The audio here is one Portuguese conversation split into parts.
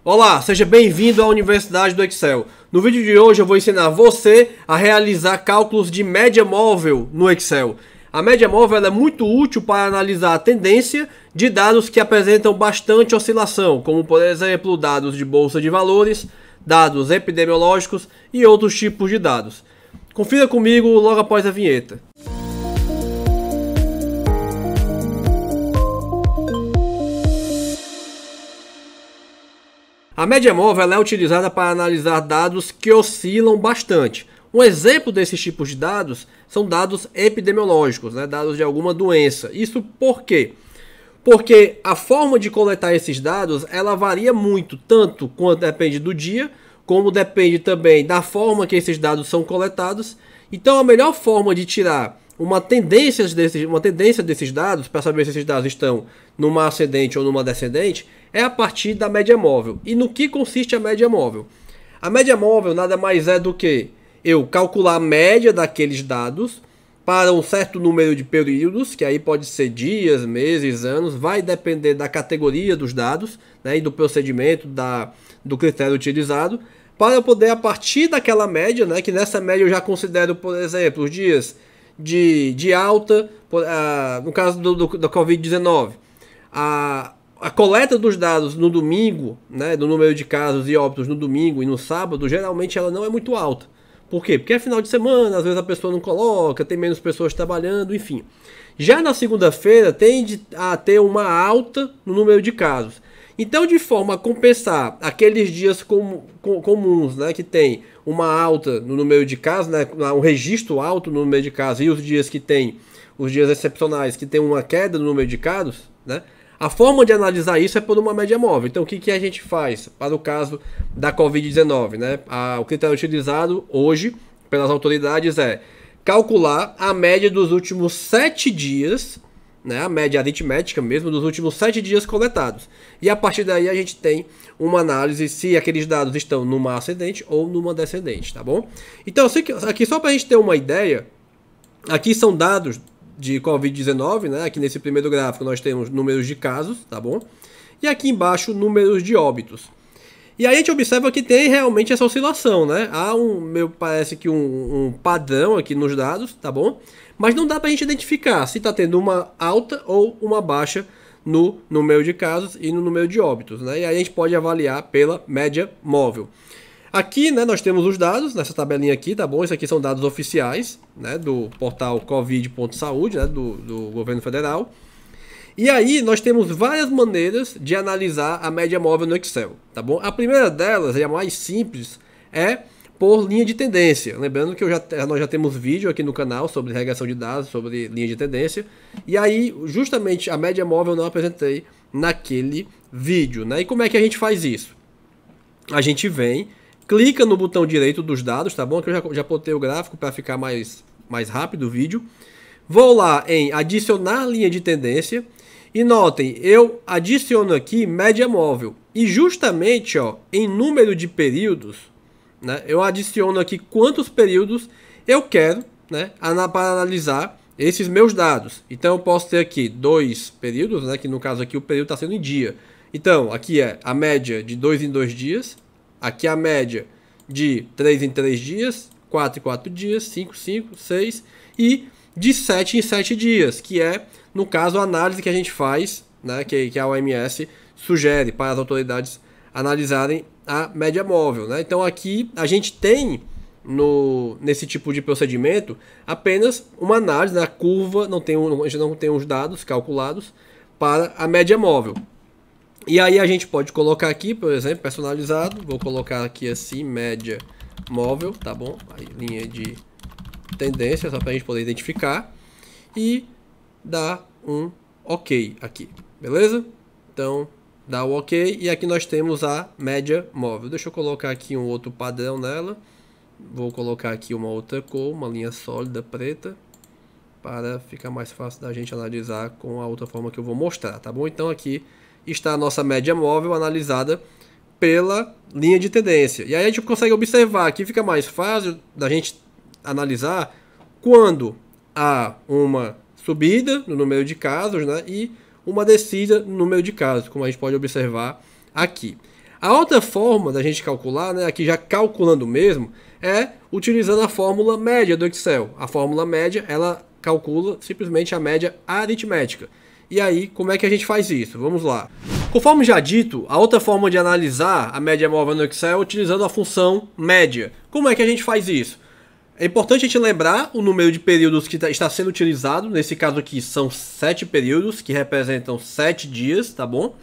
Olá, seja bem-vindo à Universidade do Excel. No vídeo de hoje eu vou ensinar você a realizar cálculos de média móvel no Excel. A média móvel é muito útil para analisar a tendência de dados que apresentam bastante oscilação, como por exemplo dados de bolsa de valores, dados epidemiológicos e outros tipos de dados. Confira comigo logo após a vinheta. A média móvel é utilizada para analisar dados que oscilam bastante. Um exemplo desses tipos de dados são dados epidemiológicos, dados de alguma doença. Isso por quê? Porque a forma de coletar esses dados ela varia muito, tanto quanto depende do dia, como depende também da forma que esses dados são coletados. Então a melhor forma de tirar uma tendência desses dados, para saber se esses dados estão numa ascendente ou numa descendente, é a partir da média móvel. E no que consiste a média móvel? A média móvel nada mais é do que eu calcular a média daqueles dados para um certo número de períodos, que aí pode ser dias, meses, anos, vai depender da categoria dos dados, e do procedimento, do critério utilizado, para eu poder, a partir daquela média, que nessa média eu já considero, por exemplo, os dias de alta, no caso da Covid-19, a coleta dos dados no domingo, do número de casos e óbitos no domingo e no sábado, geralmente ela não é muito alta. Por quê? Porque é final de semana, às vezes a pessoa não coloca, tem menos pessoas trabalhando, enfim. Já na segunda-feira tende a ter uma alta no número de casos. Então, de forma a compensar aqueles dias comuns, que tem uma alta no número de casos, um registro alto no número de casos, e os dias que tem, os dias excepcionais, que tem uma queda no número de casos, a forma de analisar isso é por uma média móvel. Então, o que a gente faz para o caso da Covid-19? O critério utilizado hoje pelas autoridades é calcular a média dos últimos 7 dias, a média aritmética mesmo, dos últimos 7 dias coletados. E a partir daí a gente tem uma análise se aqueles dados estão numa ascendente ou numa descendente, tá bom? Então, aqui só para a gente ter uma ideia, aqui são dados de Covid-19, aqui nesse primeiro gráfico nós temos números de casos, tá bom? E aqui embaixo números de óbitos. E aí a gente observa que tem realmente essa oscilação, Há parece que um padrão aqui nos dados, tá bom? Mas não dá pra gente identificar se está tendo uma alta ou uma baixa no número de casos e no número de óbitos, E aí a gente pode avaliar pela média móvel. Aqui, nós temos os dados, nessa tabelinha aqui, tá bom? Isso aqui são dados oficiais, do portal covid.saúde, do governo federal. E aí, nós temos várias maneiras de analisar a média móvel no Excel, tá bom? A primeira delas, e a mais simples, é por linha de tendência. Lembrando que nós já temos vídeo aqui no canal sobre regressão de dados, sobre linha de tendência. E aí, justamente, a média móvel eu não apresentei naquele vídeo, E como é que a gente faz isso? A gente vem, clica no botão direito dos dados, tá bom? Aqui eu já botei o gráfico para ficar mais rápido o vídeo. Vou lá em adicionar linha de tendência. E notem, eu adiciono aqui média móvel. E justamente em número de períodos, eu adiciono aqui quantos períodos eu quero para analisar esses meus dados. Então eu posso ter aqui 2 períodos, que no caso aqui o período está sendo em dia. Então aqui é a média de 2 em 2 dias. Aqui a média de 3 em 3 dias, 4 em 4 dias, 5 em 5, 6 e de 7 em 7 dias, que é, no caso, a análise que a gente faz, que a OMS sugere para as autoridades analisarem a média móvel. Então aqui a gente tem, nesse tipo de procedimento, apenas uma análise, a curva, a gente não tem os dados calculados para a média móvel. E aí a gente pode colocar aqui, por exemplo, personalizado, vou colocar aqui assim, média móvel, tá bom? Aí, linha de tendência, só para a gente poder identificar. E dar um OK aqui, beleza? Então, dá o OK e aqui nós temos a média móvel. Deixa eu colocar aqui um outro padrão nela. Vou colocar aqui uma outra cor, uma linha sólida preta, para ficar mais fácil da gente analisar com a outra forma que eu vou mostrar, tá bom? Então aqui está a nossa média móvel analisada pela linha de tendência. E aí a gente consegue observar, aqui fica mais fácil da gente analisar quando há uma subida no número de casos, e uma descida no número de casos, como a gente pode observar aqui. A outra forma da gente calcular, né, aqui já calculando mesmo, é utilizando a fórmula média do Excel. A fórmula média, ela calcula simplesmente a média aritmética. E aí, como é que a gente faz isso? Vamos lá. Conforme já dito, a outra forma de analisar a média móvel no Excel é utilizando a função média. Como é que a gente faz isso? É importante a gente lembrar o número de períodos que está sendo utilizado. Nesse caso aqui são 7 períodos, que representam 7 dias, tá bom?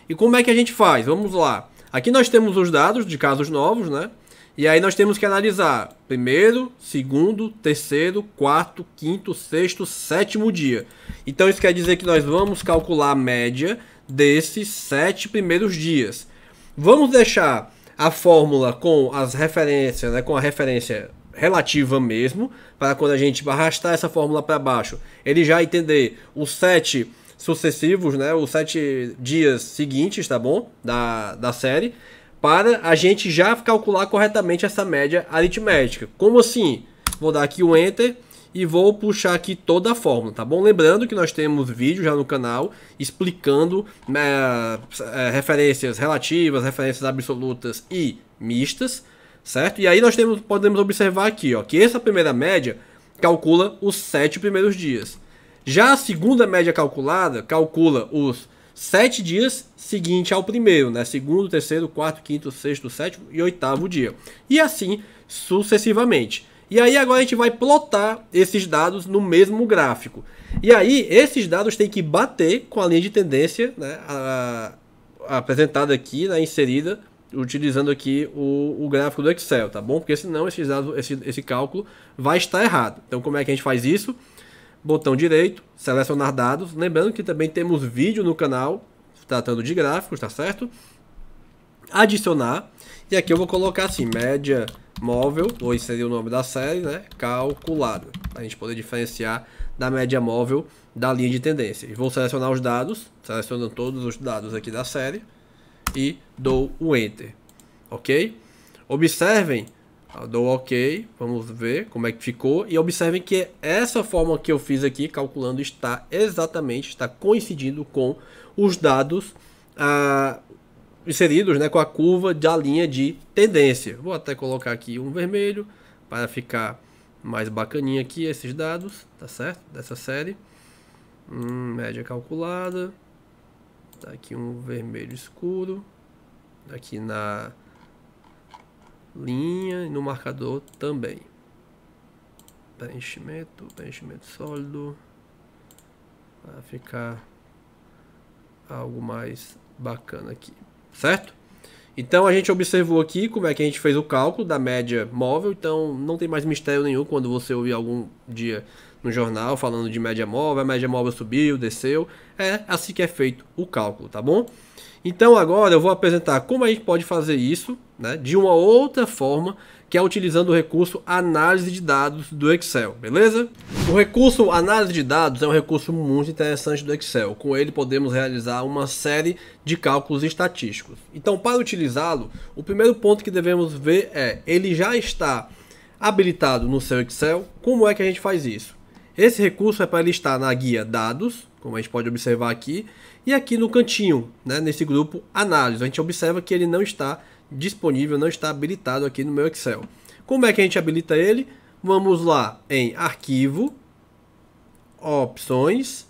E como é que a gente faz? Vamos lá. Aqui nós temos os dados de casos novos, né? E aí nós temos que analisar primeiro, segundo, terceiro, quarto, quinto, sexto, sétimo dia. Então isso quer dizer que nós vamos calcular a média desses 7 primeiros dias. Vamos deixar a fórmula com as referências, né, com a referência relativa mesmo, para quando a gente arrastar essa fórmula para baixo, ele já entender os 7 sucessivos, né, os 7 dias seguintes, tá bom? Da série, para a gente já calcular corretamente essa média aritmética. Como assim? Vou dar aqui o Enter e vou puxar aqui toda a fórmula, tá bom? Lembrando que nós temos vídeo já no canal explicando referências relativas, referências absolutas e mistas, certo? E aí nós podemos observar aqui, ó, que essa primeira média calcula os 7 primeiros dias. Já a segunda média calculada calcula os 7 dias seguintes ao primeiro, né? Segundo, terceiro, quarto, quinto, sexto, sétimo e oitavo dia. E assim sucessivamente. E aí agora a gente vai plotar esses dados no mesmo gráfico. E aí esses dados têm que bater com a linha de tendência, né, apresentada aqui, né, inserida, utilizando aqui o gráfico do Excel, tá bom? Porque senão esses dados, esse cálculo vai estar errado. Então como é que a gente faz isso? Botão direito, selecionar dados. Lembrando que também temos vídeo no canal tratando de gráficos, tá certo? Adicionar. E aqui eu vou colocar assim, média móvel, vou inserir o nome da série, né? Calculada. Para a gente poder diferenciar da média móvel da linha de tendência. E vou selecionar os dados, selecionando todos os dados aqui da série. E dou o Enter. Ok? Observem. Dou OK, vamos ver como é que ficou. E observem que essa forma que eu fiz aqui, calculando, está coincidindo com os dados inseridos, né, com a curva da linha de tendência. Vou até colocar aqui um vermelho para ficar mais bacaninha aqui esses dados, tá certo? Dessa série. Média calculada. Tá aqui um vermelho escuro. Aqui na linha e no marcador também. Preenchimento sólido, para ficar algo mais bacana aqui, certo? Então a gente observou aqui como é que a gente fez o cálculo da média móvel. Então não tem mais mistério nenhum quando você ouvir algum dia no jornal falando de média móvel, a média móvel subiu, desceu, é assim que é feito o cálculo, tá bom? Então agora eu vou apresentar como a gente pode fazer isso, né, de uma outra forma, que é utilizando o recurso análise de dados do Excel, beleza? O recurso análise de dados é um recurso muito interessante do Excel. Com ele podemos realizar uma série de cálculos estatísticos. Então, para utilizá-lo, o primeiro ponto que devemos ver é, ele já está habilitado no seu Excel. Como é que a gente faz isso? Esse recurso é para ele estar na guia dados, como a gente pode observar aqui, e aqui no cantinho, né, nesse grupo análise. A gente observa que ele não está disponível, não está habilitado aqui no meu Excel. Como é que a gente habilita ele? Vamos lá em arquivo, opções,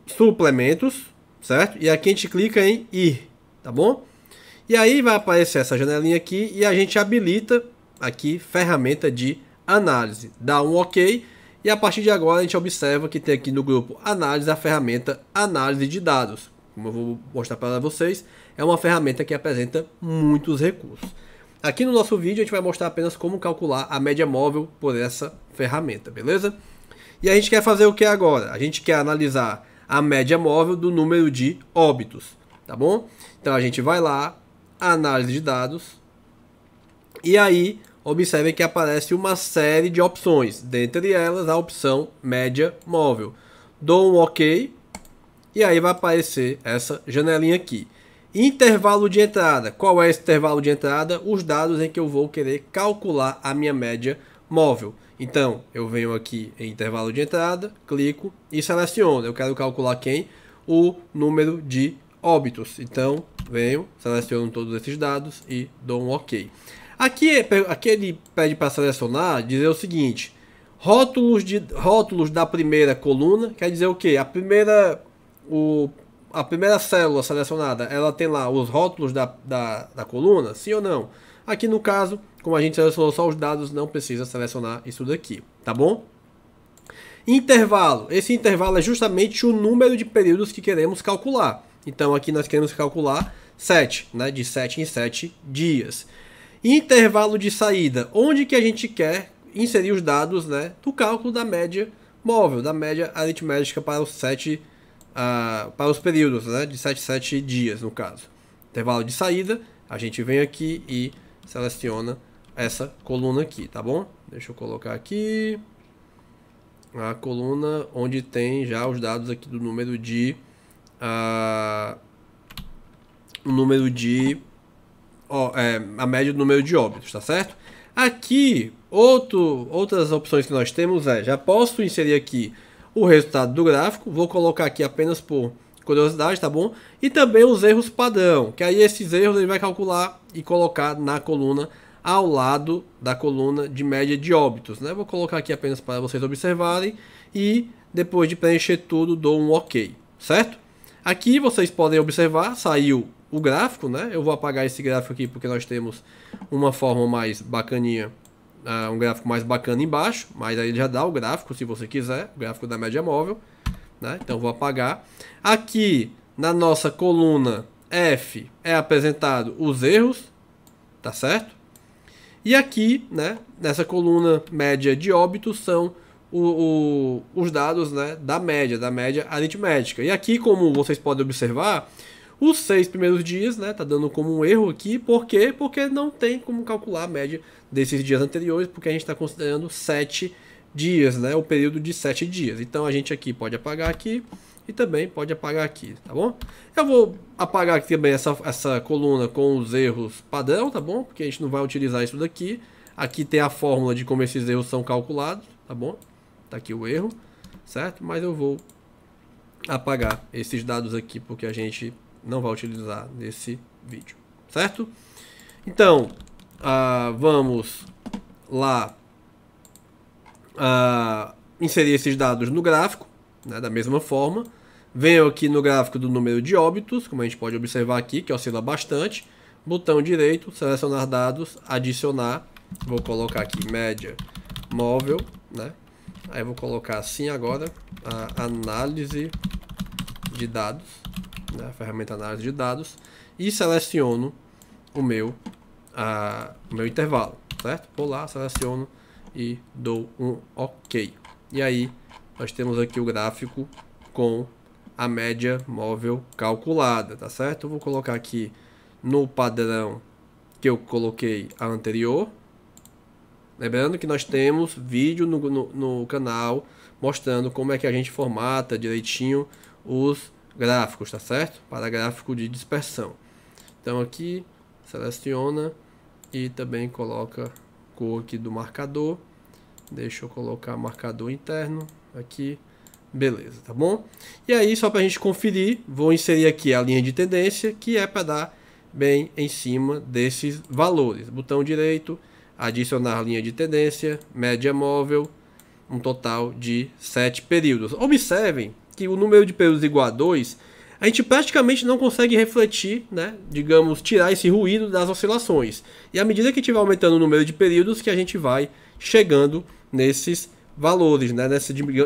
suplementos, certo? E aqui a gente clica em ir, tá bom? E aí vai aparecer essa janelinha aqui e a gente habilita aqui ferramenta de análise. Dá um OK. E a partir de agora a gente observa que tem aqui no grupo análise a ferramenta análise de dados. Como eu vou mostrar para vocês, é uma ferramenta que apresenta muitos recursos. Aqui no nosso vídeo a gente vai mostrar apenas como calcular a média móvel por essa ferramenta, beleza? E a gente quer fazer o que agora? A gente quer analisar a média móvel do número de óbitos, tá bom? Então a gente vai lá, análise de dados, e aí observem que aparece uma série de opções, dentre elas a opção média móvel. Dou um OK e aí vai aparecer essa janelinha aqui. Intervalo de entrada. Qual é esse intervalo de entrada? Os dados em que eu vou querer calcular a minha média móvel. Então, eu venho aqui em intervalo de entrada, clico e seleciono. Eu quero calcular quem? O número de óbitos. Então, venho, seleciono todos esses dados e dou um OK. Aqui ele pede para selecionar, dizer o seguinte: rótulos da primeira coluna, quer dizer o quê? A primeira célula selecionada, ela tem lá os rótulos da coluna, sim ou não? Aqui no caso, como a gente selecionou só os dados, não precisa selecionar isso daqui, tá bom? Intervalo. Esse intervalo é justamente o número de períodos que queremos calcular. Então aqui nós queremos calcular 7, né? De 7 em 7 dias. Intervalo de saída. Onde que a gente quer inserir os dados, né, do cálculo da média móvel, da média aritmética para os para os períodos, né, de 7 em 7 dias, no caso. Intervalo de saída, a gente vem aqui e seleciona essa coluna aqui, tá bom? Deixa eu colocar aqui a coluna onde tem já os dados aqui do número de a média do número de óbitos, tá certo? Aqui, outras opções que nós temos já posso inserir aqui o resultado do gráfico, vou colocar aqui apenas por curiosidade, tá bom? E também os erros padrão, que aí esses erros ele vai calcular e colocar na coluna ao lado da coluna de média de óbitos, né? Vou colocar aqui apenas para vocês observarem e depois de preencher tudo dou um OK, certo? Aqui vocês podem observar, saiu o gráfico, né? Eu vou apagar esse gráfico aqui porque nós temos uma forma mais bacaninha, um gráfico mais bacana embaixo, mas aí ele já dá o gráfico se você quiser, o gráfico da média móvel, né? Então vou apagar. Aqui na nossa coluna F é apresentado os erros, tá certo? E aqui, né, nessa coluna média de óbitos são os dados, né, da média aritmética. E aqui, como vocês podem observar, os 6 primeiros dias, né, tá dando como um erro aqui. Por quê? Porque não tem como calcular a média desses dias anteriores, porque a gente está considerando 7 dias, né, o período de 7 dias. Então a gente aqui pode apagar aqui e também pode apagar aqui, tá bom? Eu vou apagar aqui também essa coluna com os erros padrão, tá bom? Porque a gente não vai utilizar isso daqui. Aqui tem a fórmula de como esses erros são calculados, tá bom? Tá aqui o erro, certo? Mas eu vou apagar esses dados aqui porque a gente não vai utilizar nesse vídeo, certo? Então, vamos lá inserir esses dados no gráfico, né, da mesma forma. Venho aqui no gráfico do número de óbitos, como a gente pode observar aqui, que oscila bastante. Botão direito, selecionar dados, adicionar. Vou colocar aqui média móvel, né? Aí vou colocar assim agora a análise de dados, né? A ferramenta análise de dados, e seleciono o meu intervalo, certo? Vou lá, seleciono e dou um OK. E aí nós temos aqui o gráfico com a média móvel calculada, tá certo? Eu vou colocar aqui no padrão que eu coloquei a anterior. Lembrando que nós temos vídeo no canal mostrando como é que a gente formata direitinho os gráficos, tá certo? Para gráfico de dispersão. Então aqui seleciona e também coloca cor aqui do marcador. Deixa eu colocar marcador interno aqui. Beleza, tá bom? E aí, só para a gente conferir, vou inserir aqui a linha de tendência, que é para dar bem em cima desses valores. Botão direito, adicionar linha de tendência, média móvel, um total de 7 períodos. Observem que o número de períodos igual a 2, a gente praticamente não consegue refletir, né? Digamos, tirar esse ruído das oscilações. E à medida que estiver aumentando o número de períodos, que a gente vai chegando nesses valores, né?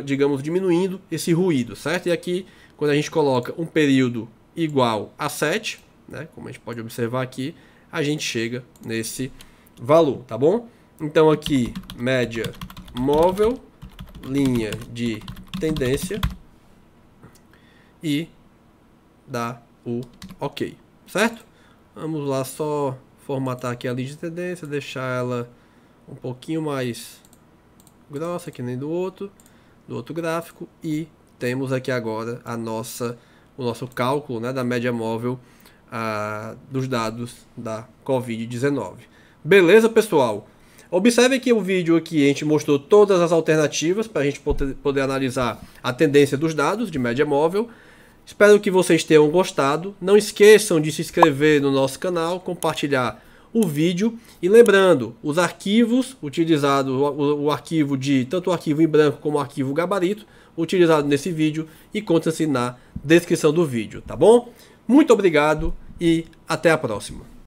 Digamos, diminuindo esse ruído, certo? E aqui, quando a gente coloca um período igual a 7, né? Como a gente pode observar aqui, a gente chega nesse valor, tá bom? Então aqui, média móvel, linha de tendência e dá o OK, certo? Vamos lá só formatar aqui a linha de tendência, deixar ela um pouquinho mais grossa que nem do outro gráfico, e temos aqui agora o nosso cálculo, né, da média móvel dos dados da Covid-19. Beleza, pessoal? Observe que o vídeo aqui a gente mostrou todas as alternativas para a gente poder analisar a tendência dos dados de média móvel. Espero que vocês tenham gostado. Não esqueçam de se inscrever no nosso canal, compartilhar o vídeo. E lembrando, os arquivos utilizados, o arquivo tanto o arquivo em branco como o arquivo gabarito, utilizado nesse vídeo, encontra-se na descrição do vídeo, tá bom? Muito obrigado e até a próxima.